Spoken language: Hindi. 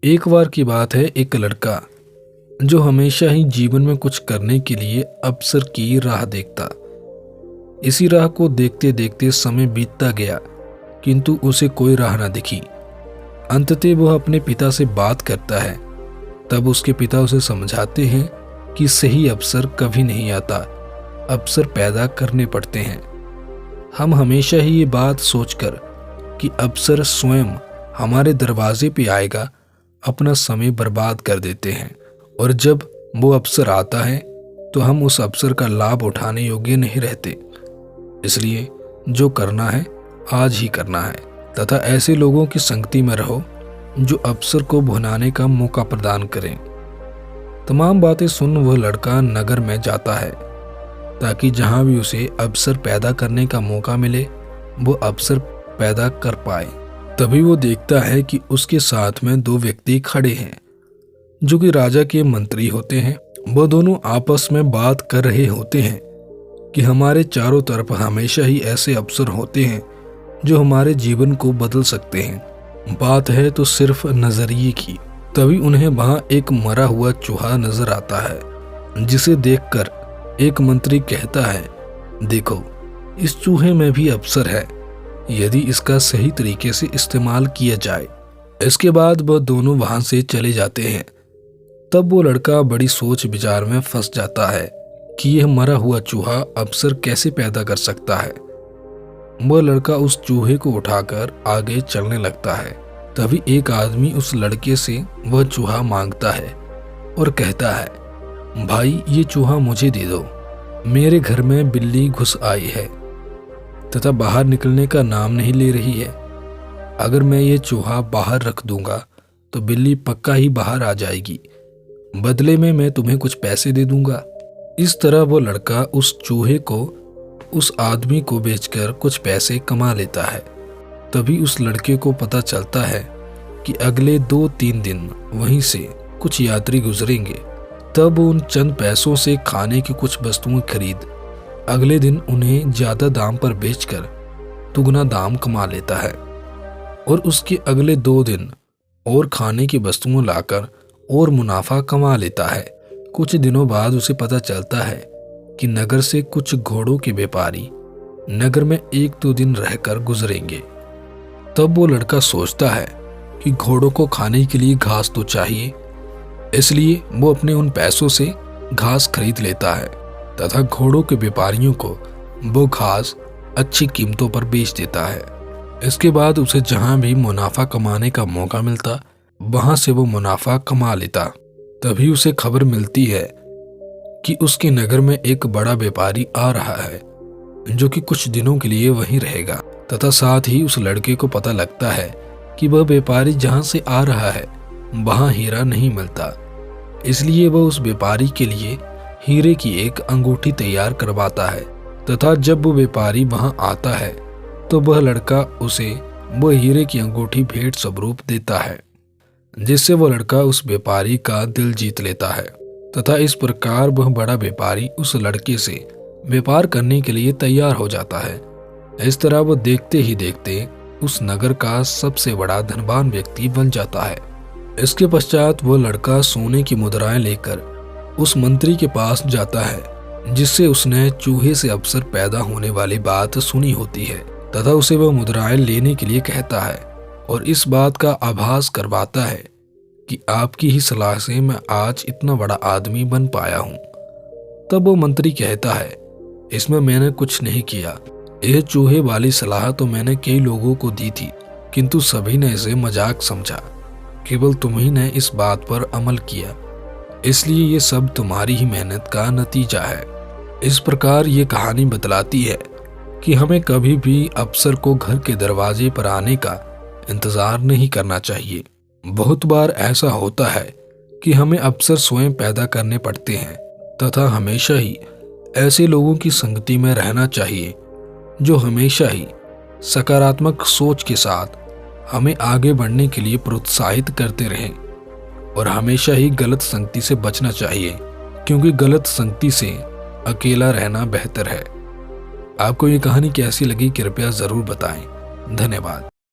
एक बार की बात है, एक लड़का जो हमेशा ही जीवन में कुछ करने के लिए अवसर की राह देखता। इसी राह को देखते देखते समय बीतता गया, किंतु उसे कोई राह न दिखी। अंततः वह अपने पिता से बात करता है। तब उसके पिता उसे समझाते हैं कि सही अवसर कभी नहीं आता, अवसर पैदा करने पड़ते हैं। हम हमेशा ही ये बात सोचकर कि अवसर स्वयं हमारे दरवाजे पे आएगा, अपना समय बर्बाद कर देते हैं। और जब वो अवसर आता है तो हम उस अवसर का लाभ उठाने योग्य नहीं रहते। इसलिए जो करना है आज ही करना है, तथा ऐसे लोगों की संगति में रहो जो अवसर को भुनाने का मौका प्रदान करें। तमाम बातें सुन वह लड़का नगर में जाता है, ताकि जहां भी उसे अवसर पैदा करने का मौका मिले वो अवसर पैदा कर पाए। तभी वो देखता है कि उसके साथ में दो व्यक्ति खड़े हैं जो कि राजा के मंत्री होते हैं। वो दोनों आपस में बात कर रहे होते हैं कि हमारे चारों तरफ हमेशा ही ऐसे अवसर होते हैं जो हमारे जीवन को बदल सकते हैं। बात है तो सिर्फ नजरिए की। तभी उन्हें वहां एक मरा हुआ चूहा नजर आता है, जिसे देखकर एक मंत्री कहता है, देखो इस चूहे में भी अवसर है, यदि इसका सही तरीके से इस्तेमाल किया जाए। इसके बाद वह दोनों वहां से चले जाते हैं। तब वो लड़का बड़ी सोच विचार में फंस जाता है कि यह मरा हुआ चूहा अवसर कैसे पैदा कर सकता है। वह लड़का उस चूहे को उठाकर आगे चलने लगता है। तभी एक आदमी उस लड़के से वह चूहा मांगता है और कहता है, भाई ये चूहा मुझे दे दो, मेरे घर में बिल्ली घुस आई है तथा बाहर निकलने का नाम नहीं ले रही है। अगर मैं ये चूहा बाहर रख दूंगा तो बिल्ली पक्का ही बाहर आ जाएगी, बदले में मैं तुम्हें कुछ पैसे दे दूंगा। इस तरह वो लड़का उस चूहे को उस आदमी को बेचकर कुछ पैसे कमा लेता है। तभी उस लड़के को पता चलता है कि अगले 2-3 दिन वहीं से कुछ यात्री गुजरेंगे। तब उन चंद पैसों से खाने की कुछ वस्तुएं खरीद अगले दिन उन्हें ज्यादा दाम पर बेचकर दुगना दाम कमा लेता है। और उसके अगले 2 दिन और खाने की वस्तुएं लाकर और मुनाफा कमा लेता है। कुछ दिनों बाद उसे पता चलता है कि नगर से कुछ घोड़ों के व्यापारी नगर में 1-2 दिन रहकर गुजरेंगे। तब वो लड़का सोचता है कि घोड़ों को खाने के लिए घास तो चाहिए, इसलिए वो अपने उन पैसों से घास खरीद लेता है तथा घोड़ों के व्यापारियों को वो घास अच्छी कीमतों पर बेच देता है। इसके बाद उसे जहां भी मुनाफा कमाने का मौका मिलता वहां से वो मुनाफा कमा लेता। तभी उसे खबर मिलती है कि उसके नगर में एक बड़ा व्यापारी आ रहा है जो कि कुछ दिनों के लिए वहीं रहेगा, तथा साथ ही उस लड़के को पता लगता है कि वह व्यापारी जहां से आ रहा है वहां हीरा नहीं मिलता। इसलिए वह उस व्यापारी के लिए हीरे की एक अंगूठी तैयार करवाता है, तथा जब वो व्यापारी वहां आता है तो वह लड़का उसे वह हीरे की अंगूठी भेंट स्वरूप देता है, जिससे वो लड़का उस व्यापारी का दिल जीत लेता है। तथा इस प्रकार वह बड़ा व्यापारी उस लड़के से व्यापार करने के लिए तैयार हो जाता है। इस तरह वो देखते ही देखते उस नगर का सबसे बड़ा धनवान व्यक्ति बन जाता है। इसके पश्चात वो लड़का सोने की मुद्राएं लेकर उस मंत्री के पास जाता है, जिससे उसने चूहे से अवसर पैदा होने वाली बात सुनी होती है, तथा उसे वह मुद्राएं लेने के लिए कहता है और इस बात का आभास करवाता है कि आपकी ही सलाह से मैं आज इतना बड़ा आदमी बन पाया हूं। तब वो मंत्री कहता है, इसमें मैंने कुछ नहीं किया, यह चूहे वाली सलाह तो मैंने कई लोगों को दी थी, किंतु सभी ने इसे मजाक समझा। केवल तुम ही ने इस बात पर अमल किया, इसलिए ये सब तुम्हारी ही मेहनत का नतीजा है। इस प्रकार ये कहानी बतलाती है कि हमें कभी भी अवसर को घर के दरवाजे पर आने का इंतजार नहीं करना चाहिए। बहुत बार ऐसा होता है कि हमें अवसर स्वयं पैदा करने पड़ते हैं, तथा हमेशा ही ऐसे लोगों की संगति में रहना चाहिए जो हमेशा ही सकारात्मक सोच के साथ हमें आगे बढ़ने के लिए प्रोत्साहित करते रहें। और हमेशा ही गलत संगति से बचना चाहिए, क्योंकि गलत संगति से अकेला रहना बेहतर है। आपको ये कहानी कैसी लगी कृपया जरूर बताएं। धन्यवाद।